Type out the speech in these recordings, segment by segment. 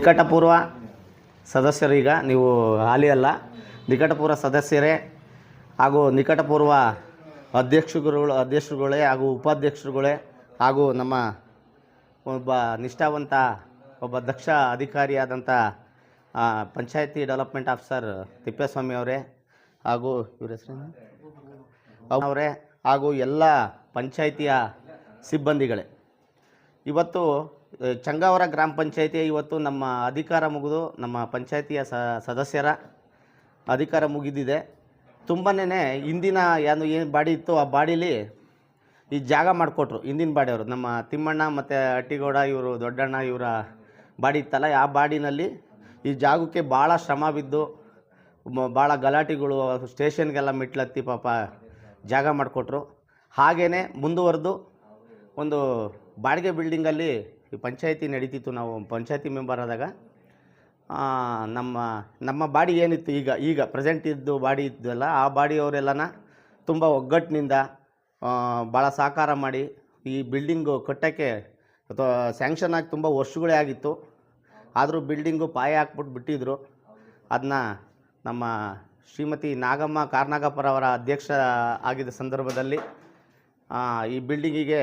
ನಿಕಟಪೂರ್ವ ಸದಸ್ಯರೀಗ ನೀವು ಹಾಲಿ ಅಲ್ಲ, ನಿಕಟಪೂರ್ವ ಸದಸ್ಯರೇ ಹಾಗೂ ನಿಕಟಪೂರ್ವ ಅಧ್ಯಕ್ಷರುಗಳೇ ಹಾಗೂ ಉಪಾಧ್ಯಕ್ಷರುಗಳೇ ಹಾಗೂ ನಮ್ಮ ಒಬ್ಬ ನಿಷ್ಠಾವಂತ ಒಬ್ಬ ದಕ್ಷ ಅಧಿಕಾರಿಯಾದಂಥ ಪಂಚಾಯತಿ ಡೆವಲಪ್ಮೆಂಟ್ ಆಫೀಸರ್ ತಿಪ್ಪೇಸ್ವಾಮಿ ಅವರೇ ಹಾಗೂ ಇವ್ರ ಹೆಸರೇನು ಅವರೇ ಹಾಗೂ ಎಲ್ಲ ಪಂಚಾಯಿತಿಯ ಸಿಬ್ಬಂದಿಗಳೇ, ಇವತ್ತು ಚಂಗಾವರ ಗ್ರಾಮ ಪಂಚಾಯಿತಿ ಇವತ್ತು ನಮ್ಮ ಅಧಿಕಾರ ಮುಗಿದು ನಮ್ಮ ಪಂಚಾಯಿತಿಯ ಸದಸ್ಯರ ಅಧಿಕಾರ ಮುಗಿದಿದೆ. ತುಂಬನೇ ಹಿಂದಿನ ಏನು ಬಾಡಿ ಇತ್ತು ಆ ಬಾಡೀಲಿ ಈ ಜಾಗ ಮಾಡಿಕೊಟ್ರು. ಹಿಂದಿನ ಬಾಡಿಯವರು ನಮ್ಮ ತಿಮ್ಮಣ್ಣ ಮತ್ತು ಅಟ್ಟಿಗೌಡ ಇವರು ದೊಡ್ಡಣ್ಣ ಇವರ ಬಾಡಿ ಇತ್ತಲ್ಲ, ಆ ಬಾಡಿನಲ್ಲಿ ಈ ಜಾಗಕ್ಕೆ ಭಾಳ ಶ್ರಮ ಬಿದ್ದು ಭಾಳ ಗಲಾಟೆಗಳು, ಸ್ಟೇಷನ್ಗೆಲ್ಲ ಮೆಟ್ಲತ್ತಿ ಪಾಪ ಜಾಗ ಮಾಡಿಕೊಟ್ರು. ಹಾಗೇ ಮುಂದುವರೆದು ಒಂದು ಬಾಡಿಗೆ ಬಿಲ್ಡಿಂಗಲ್ಲಿ ಈ ಪಂಚಾಯಿತಿ ನಡೀತಿತ್ತು. ನಾವು ಪಂಚಾಯಿತಿ ಮೆಂಬರ್ ಆದಾಗ ನಮ್ಮ ಬಾಡಿ ಏನಿತ್ತು ಈಗ ಪ್ರೆಸೆಂಟ್ ಇದ್ದು ಬಾಡಿ ಇದ್ದಲ್ಲ, ಆ ಬಾಡಿಯವರೆಲ್ಲನ ತುಂಬ ಒಗ್ಗಟ್ಟಿನಿಂದ ಭಾಳ ಸಹಕಾರ ಮಾಡಿ ಈ ಬಿಲ್ಡಿಂಗು ಕಟ್ಟೋಕ್ಕೆ ಸ್ಯಾಂಕ್ಷನ್ ಆಗಿ ತುಂಬ ವರ್ಷಗಳೇ ಆಗಿತ್ತು. ಆದರೂ ಬಿಲ್ಡಿಂಗು ಪಾಯ ಹಾಕ್ಬಿಟ್ಟು ಬಿಟ್ಟಿದ್ರು. ಅದನ್ನ ನಮ್ಮ ಶ್ರೀಮತಿ ನಾಗಮ್ಮ ಕಾರ್ನಾಗಪ್ಪರವರ ಅಧ್ಯಕ್ಷ ಆಗಿದ್ದ ಸಂದರ್ಭದಲ್ಲಿ ಈ ಬಿಲ್ಡಿಂಗಿಗೆ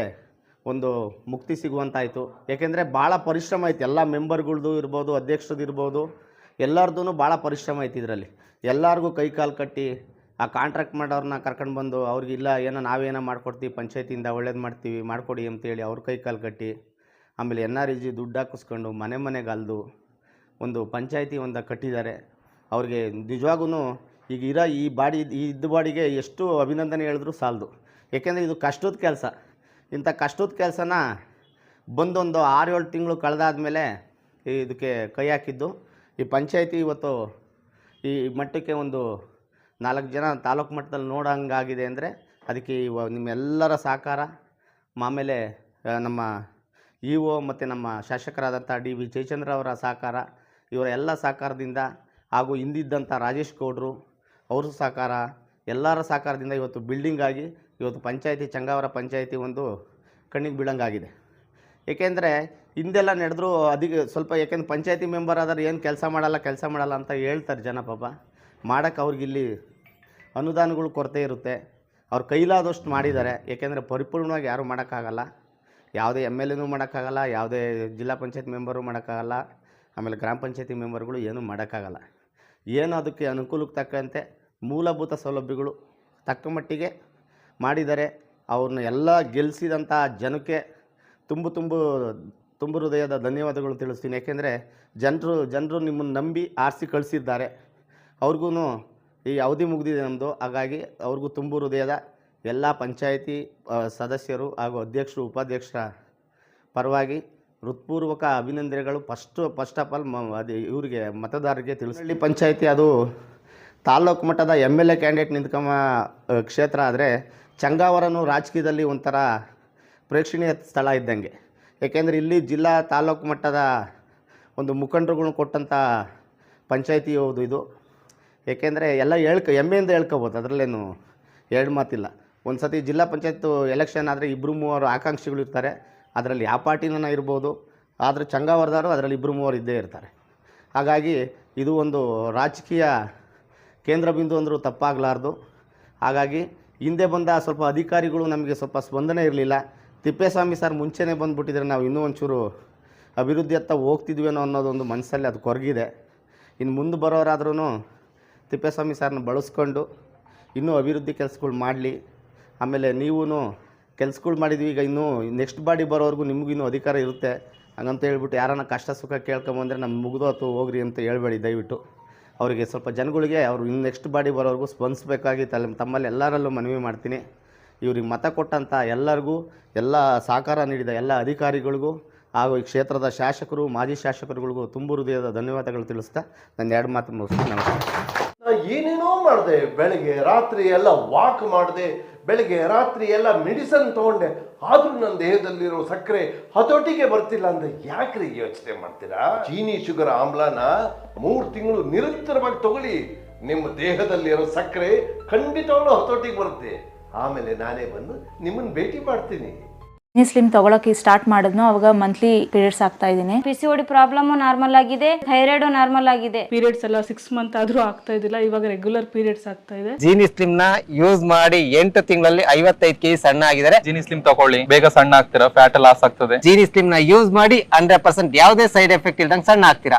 ಒಂದು ಮುಕ್ತಿ ಸಿಗುವಂತಾಯಿತು. ಏಕೆಂದರೆ ಭಾಳ ಪರಿಶ್ರಮ ಐತೆ, ಎಲ್ಲ ಮೆಂಬರ್ಗಳ್ದು ಇರ್ಬೋದು, ಅಧ್ಯಕ್ಷರದ್ದು ಇರ್ಬೋದು, ಎಲ್ಲರದ್ದು ಭಾಳ ಪರಿಶ್ರಮ ಐತಿ. ಇದರಲ್ಲಿ ಎಲ್ಲರಿಗೂ ಕೈ ಕಾಲು ಕಟ್ಟಿ ಆ ಕಾಂಟ್ರಾಕ್ಟ್ ಮಾಡೋರನ್ನ ಕರ್ಕೊಂಡು ಬಂದು ಅವ್ರಿಗಿಲ್ಲ ಏನೋ ನಾವೇನೋ ಮಾಡ್ಕೊಡ್ತೀವಿ, ಪಂಚಾಯತಿಯಿಂದ ಒಳ್ಳೇದು ಮಾಡ್ತೀವಿ ಮಾಡಿಕೊಡಿ ಅಂತೇಳಿ ಅವ್ರ ಕೈ ಕಾಲು ಕಟ್ಟಿ, ಆಮೇಲೆ NREG ದುಡ್ಡು ಹಾಕಿಸ್ಕೊಂಡು ಮನೆಗೆ ಅಲ್ದು ಒಂದು ಪಂಚಾಯತಿ ಒಂದು ಕಟ್ಟಿದ್ದಾರೆ. ಅವ್ರಿಗೆ ನಿಜವಾಗೂ ಈಗ ಈ ಬಾಡಿ ಇದ್ದ ಬಾಡಿಗೆ ಎಷ್ಟು ಅಭಿನಂದನೆ ಹೇಳಿದ್ರು ಸಾಲದು. ಏಕೆಂದರೆ ಇದು ಕಷ್ಟದ ಕೆಲಸ. ಇಂಥ ಕಷ್ಟದ ಕೆಲಸನ ಬಂದೊಂದು 6-7 ತಿಂಗಳು ಕಳೆದಾದ್ಮೇಲೆ ಇದಕ್ಕೆ ಕೈ ಹಾಕಿದ್ದು. ಈ ಪಂಚಾಯತಿ ಇವತ್ತು ಈ ಮಟ್ಟಕ್ಕೆ ಒಂದು 4 ಜನ ತಾಲೂಕು ಮಟ್ಟದಲ್ಲಿ ನೋಡೋಂಗಾಗಿದೆ ಅಂದರೆ ಅದಕ್ಕೆ ನಿಮ್ಮೆಲ್ಲರ ಸಹಕಾರ, ಆಮೇಲೆ ನಮ್ಮ EO ಮತ್ತು ನಮ್ಮ ಶಾಸಕರಾದಂಥ DV ಜಯಚಂದ್ರ ಅವರ ಸಹಕಾರ, ಇವರ ಎಲ್ಲ ಸಹಕಾರದಿಂದ ಹಾಗೂ ಹಿಂದಿದ್ದಂಥ ರಾಜೇಶ್ ಗೌಡರು ಅವ್ರ ಸಹಕಾರ, ಎಲ್ಲರ ಸಹಕಾರದಿಂದ ಇವತ್ತು ಬಿಲ್ಡಿಂಗ್ ಆಗಿ ಇವತ್ತು ಪಂಚಾಯತಿ ಚಂಗಾವರ ಪಂಚಾಯತಿ ಒಂದು ಕಣ್ಣಿಗೆ ಬೀಳಂಗಾಗಿದೆ. ಏಕೆಂದರೆ ಹಿಂದೆಲ್ಲ ನಡೆದ್ರು ಸ್ವಲ್ಪ, ಏಕೆಂದ್ರೆ ಪಂಚಾಯತಿ ಮೆಂಬರ್ ಆದ್ರೆ ಏನು ಕೆಲಸ ಮಾಡಲ್ಲ ಅಂತ ಹೇಳ್ತಾರೆ ಜನ. ಪಾಪ ಮಾಡೋಕ್ಕೆ ಅವ್ರಿಗಿಲ್ಲಿ ಅನುದಾನಗಳು ಕೊರತೆ ಇರುತ್ತೆ. ಅವ್ರ ಕೈಲಾದಷ್ಟು ಮಾಡಿದ್ದಾರೆ. ಏಕೆಂದರೆ ಪರಿಪೂರ್ಣವಾಗಿ ಯಾರೂ ಮಾಡೋಕ್ಕಾಗಲ್ಲ. ಯಾವುದೇ MLAನೂ ಮಾಡೋಕ್ಕಾಗಲ್ಲ, ಯಾವುದೇ ಜಿಲ್ಲಾ ಪಂಚಾಯತ್ ಮೆಂಬರು ಮಾಡೋಕ್ಕಾಗಲ್ಲ, ಆಮೇಲೆ ಗ್ರಾಮ ಪಂಚಾಯತಿ ಮೆಂಬರ್ಗಳು ಏನೂ ಮಾಡೋಕ್ಕಾಗಲ್ಲ. ಏನು ಅದಕ್ಕೆ ಅನುಕೂಲಕ್ಕೆ ತಕ್ಕಂತೆ ಮೂಲಭೂತ ಸೌಲಭ್ಯಗಳು ತಕ್ಕ ಮಟ್ಟಿಗೆ ಮಾಡಿದ್ದಾರೆ. ಅವ್ರನ್ನ ಎಲ್ಲ ಗೆಲ್ಲಿಸಿದಂಥ ಜನಕ್ಕೆ ತುಂಬ ಹೃದಯದ ಧನ್ಯವಾದಗಳು ತಿಳಿಸ್ತೀನಿ. ಏಕೆಂದರೆ ಜನರು ನಿಮ್ಮನ್ನು ನಂಬಿ ಆರಿಸಿ ಕಳಿಸಿದ್ದಾರೆ. ಅವ್ರಿಗೂ ಈ ಅವಧಿ ಮುಗಿದಿದೆ ನಮ್ಮದು. ಹಾಗಾಗಿ ಅವ್ರಿಗೂ ತುಂಬ ಹೃದಯದ ಎಲ್ಲ ಪಂಚಾಯಿತಿ ಸದಸ್ಯರು ಹಾಗೂ ಅಧ್ಯಕ್ಷರು ಉಪಾಧ್ಯಕ್ಷರ ಪರವಾಗಿ ಹೃತ್ಪೂರ್ವಕ ಅಭಿನಂದನೆಗಳು. ಫಸ್ಟ್ ಆಫ್ ಆಲ್ ಇವರಿಗೆ ಮತದಾರರಿಗೆ ತಿಳಿಸಿ. ಪಂಚಾಯಿತಿ ಅದು ತಾಲ್ಲೂಕು ಮಟ್ಟದ MLA ಕ್ಯಾಂಡಿಡೇಟ್ ನಿಂತ್ಕೊಂಬ ಕ್ಷೇತ್ರ ಆದರೆ ಚಂಗಾವರನು ರಾಜಕೀಯದಲ್ಲಿ ಒಂಥರ ಪ್ರೇಕ್ಷಣೀಯ ಸ್ಥಳ ಇದ್ದಂಗೆ. ಏಕೆಂದರೆ ಇಲ್ಲಿ ಜಿಲ್ಲಾ ತಾಲ್ಲೂಕು ಮಟ್ಟದ ಒಂದು ಮುಖಂಡರುಗಳನ್ನ ಕೊಟ್ಟಂಥ ಪಂಚಾಯಿತಿ ಹೌದು ಇದು. ಏಕೆಂದರೆ ಎಲ್ಲ ಹೆಮ್ಮೆಯಿಂದ ಹೇಳ್ಕೊಬೋದು, ಅದರಲ್ಲೇನು ಎರಡು ಮಾತಿಲ್ಲ. ಒಂದು ಸತಿ ಜಿಲ್ಲಾ ಪಂಚಾಯತ್ ಎಲೆಕ್ಷನ್ ಆದರೆ 2-3 ಆಕಾಂಕ್ಷಿಗಳು ಇರ್ತಾರೆ. ಅದರಲ್ಲಿ ಯಾವ ಪಾರ್ಟಿನ ಇರ್ಬೋದು, ಆದರೆ ಚಂಗಾವರದವರು ಅದರಲ್ಲಿ 2-3 ಇದ್ದೇ ಇರ್ತಾರೆ. ಹಾಗಾಗಿ ಇದು ಒಂದು ರಾಜಕೀಯ ಕೇಂದ್ರ ಬಿಂದು ಅಂದರೂ ತಪ್ಪಾಗಲಾರ್ದು. ಹಾಗಾಗಿ ಹಿಂದೆ ಬಂದ ಸ್ವಲ್ಪ ಅಧಿಕಾರಿಗಳು ನಮಗೆ ಸ್ವಲ್ಪ ಸ್ಪಂದನೆ ಇರಲಿಲ್ಲ. ತಿಪ್ಪೇಸ್ವಾಮಿ ಸರ್ ಮುಂಚೆನೇ ಬಂದುಬಿಟ್ಟಿದ್ರೆ ನಾವು ಇನ್ನೂ ಒಂಚೂರು ಅಭಿವೃದ್ಧಿಯತ್ತ ಹೋಗ್ತಿದ್ವೇನೋ ಅನ್ನೋದೊಂದು ಮನಸ್ಸಲ್ಲಿ ಅದು ಕೊರಗಿದೆ. ಇನ್ನು ಮುಂದೆ ಬರೋರಾದ್ರೂ ತಿಪ್ಪೇಸ್ವಾಮಿ ಸರ್ನ ಬಳಸ್ಕೊಂಡು ಇನ್ನೂ ಅಭಿವೃದ್ಧಿ ಕೆಲಸಗಳು ಮಾಡಲಿ. ಆಮೇಲೆ ನೀವೂ ಕೆಲಸಗಳು ಮಾಡಿದ್ವಿ, ಈಗ ಇನ್ನೂ ನೆಕ್ಸ್ಟ್ ಬಾಡಿ ಬರೋವರೆಗೂ ನಿಮಗಿನ್ನೂ ಅಧಿಕಾರ ಇರುತ್ತೆ. ಹಂಗಂತ ಹೇಳ್ಬಿಟ್ಟು ಯಾರನ್ನ ಕಷ್ಟ ಸುಖ ಕೇಳ್ಕೊಂಬಂದರೆ ನಮ್ಮ ಮುಗಿದೋತು ಹೋಗ್ರಿ ಅಂತ ಹೇಳ್ಬೇಡಿ ದಯವಿಟ್ಟು. ಅವರಿಗೆ ಸ್ವಲ್ಪ ಜನಗಳಿಗೆ ಅವರು ಇನ್ನು ನೆಕ್ಸ್ಟ್ ಬಾಡಿ ಬರೋವರೆಗೂ ಸ್ಪಂದಿಸಬೇಕಾಗಿ ತಮ್ಮಲ್ಲಿ ಎಲ್ಲರಲ್ಲೂ ಮನವಿ ಮಾಡ್ತೀನಿ. ಇವ್ರಿಗೆ ಮತ ಕೊಟ್ಟಂಥ ಎಲ್ಲರಿಗೂ, ಎಲ್ಲ ಸಹಕಾರ ನೀಡಿದ ಎಲ್ಲ ಅಧಿಕಾರಿಗಳಿಗೂ ಹಾಗೂ ಈ ಕ್ಷೇತ್ರದ ಶಾಸಕರು, ಮಾಜಿ ಶಾಸಕರುಗಳಿಗೂ ತುಂಬ ಹೃದಯದ ಧನ್ಯವಾದಗಳು ತಿಳಿಸ್ತಾ ನನ್ನ 2 ಮಾತು ಮುಗಿಸ್ತೀನಿ. ನಮಸ್ಕಾರ. ಏನೇನೋ ಮಾಡಿದೆ, ಬೆಳಗ್ಗೆ ರಾತ್ರಿ ಎಲ್ಲ ವಾಕ್ ಮಾಡಿದೆ, ಬೆಳಗ್ಗೆ ರಾತ್ರಿ ಎಲ್ಲ ಮೆಡಿಸನ್ ತೊಗೊಂಡೆ, ಆದರೂ ನನ್ನ ದೇಹದಲ್ಲಿರೋ ಸಕ್ಕರೆ ಹತೋಟಿಗೆ ಬರ್ತಿಲ್ಲ ಅಂದರೆ ಯಾಕ್ರಿ ಯೋಚನೆ ಮಾಡ್ತೀರಾ? ಚೀನಿ ಶುಗರ್ ಆಮ್ಲನ 3 ತಿಂಗಳು ನಿರಂತರವಾಗಿ ತಗೊಳ್ಳಿ, ನಿಮ್ಮ ದೇಹದಲ್ಲಿರೋ ಸಕ್ಕರೆ ಖಂಡಿತವಾಗ್ಲೂ ಹತೋಟಿಗೆ ಬರುತ್ತೆ. ಆಮೇಲೆ ನಾನೇ ಬಂದು ನಿಮ್ಮನ್ನು ಭೇಟಿ ಮಾಡ್ತೀನಿ. ಸ್ಲಿಮ್ ತಗೊಳಕ್ಕೆ ಸ್ಟಾರ್ಟ್ ಮಾಡಿದ್ನೋ ಅವಾಗ ಮಂತ್ಲಿ ಪೀರಿಯಡ್ಸ್ ಆಗ್ತಾ ಇದೀನಿ. PCOD ಪ್ರಾಬ್ಲಮ್ ನಾರ್ಮಲ್ ಆಗಿದೆ, ಥೈರಾಯ್ಡ್ ನಾರ್ಮಲ್ ಆಗಿದೆ. ಪೀರಿಯಡ್ಸ್ ಎಲ್ಲ 6 ಮಂತ್ ಆದ್ರೂ ಆಗ್ತಾ ಇದ್ದಿಲ್ಲ, ಇವಾಗ ರೆಗ್ಯುಲರ್ ಪೀರಿಯಡ್ಸ್ ಆಗ್ತಾ ಇದೆ. ಜೀನಿ ಸ್ಲಿಮ್ ನ ಯೂಸ್ ಮಾಡಿ 8 ತಿಂಗಳಲ್ಲಿ 55 kg ಸಣ್ಣ ಆಗಿದ್ದಾರೆ. ಜೀನಿ ಸ್ಲಿಮ್ ತಗೊಳ್ಳಿ, ಬೇಗ ಸಣ್ಣ ಆಗ್ತೀರಾ, ಫ್ಯಾಟ್ ಲಾಸ್ ಆಗ್ತದೆ. ಜೀನಿ ಸ್ಲಿಮ್ ನ ಯೂಸ್ ಮಾಡಿ 100% ಯಾವುದೇ ಸೈಡ್ ಎಫೆಕ್ಟ್ ಇಲ್ದಂಗೆ ಸಣ್ಣ ಆಗ್ತೀರಾ.